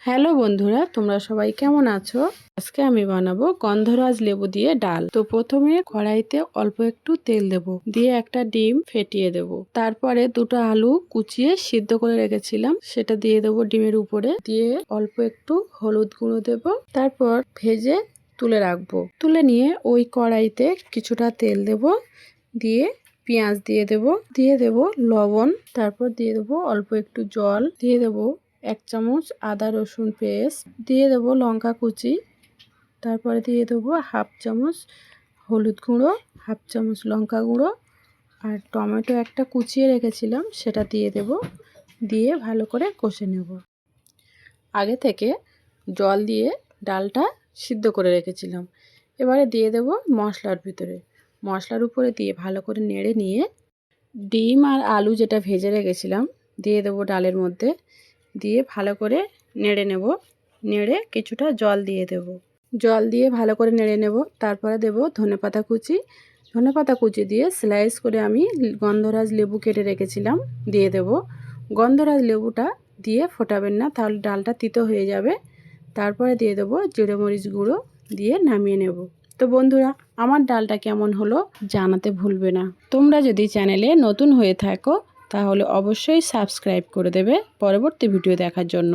Hello বন্ধুরা, তোমরা সবাই কেমন আছো? আজকে আমি বানাবো গন্ধরাজ লেবু দিয়ে ডাল। তো প্রথমে কড়াইতে অল্প একটু তেল দেব, দিয়ে একটা ডিম ফেটিয়ে দেব। তারপরে দুটো আলু কুচিয়ে সিদ্ধ করে রেখেছিলাম সেটা দিয়ে দেবো ডিমের উপরে, দিয়ে অল্প একটু হলুদ গুঁড়ো দেব। তারপর ভেজে তুলে রাখবো। তুলে নিয়ে ওই কড়াইতে কিছুটা তেল দেব, দিয়ে পেঁয়াজ দিয়ে দেব লবণ, তারপর দিয়ে দেবো অল্প একটু জল, দিয়ে দেবো 1 চামচ আদা রসুন পেস্ট, দিয়ে দেবো লঙ্কা কুচি, তারপরে দিয়ে দেবো 1/2 চামচ হলুদ গুঁড়ো, 1/2 চামচ লঙ্কা গুঁড়ো, আর টমেটো একটা কুচিয়ে রেখেছিলাম সেটা দিয়ে দেব। দিয়ে ভালো করে কষে নেব। আগে থেকে জল দিয়ে ডালটা সিদ্ধ করে রেখেছিলাম। এবারে দিয়ে দেব মশলার ভিতরে, মশলার উপরে দিয়ে ভালো করে নেড়ে নিয়ে ডিম আর আলু যেটা ভেজে রেখেছিলাম দিয়ে দেবো ডালের মধ্যে, দিয়ে ভালো করে নেড়ে নেব। নেড়ে কিছুটা জল দিয়ে দেব, জল দিয়ে ভালো করে নেড়ে নেব। তারপরে দেব ধনেপাতা কুচি, ধনেপাতা কুচি দিয়ে স্লাইস করে আমি গন্ধরাজ লেবু কেটে রেখেছিলাম দিয়ে দেব। গন্ধরাজ লেবুটা দিয়ে ফোটাবেন না, তাহলে ডালটা তিতো হয়ে যাবে। তারপরে দিয়ে দেবো জিরে মরিচ গুঁড়ো, দিয়ে নামিয়ে নেব। তো বন্ধুরা, আমার ডালটা কেমন হলো জানাতে ভুলবে না। তোমরা যদি চ্যানেলে নতুন হয়ে থাকো তাহলে অবশ্যই সাবস্ক্রাইব করে দেবে পরবর্তী ভিডিও দেখার জন্য।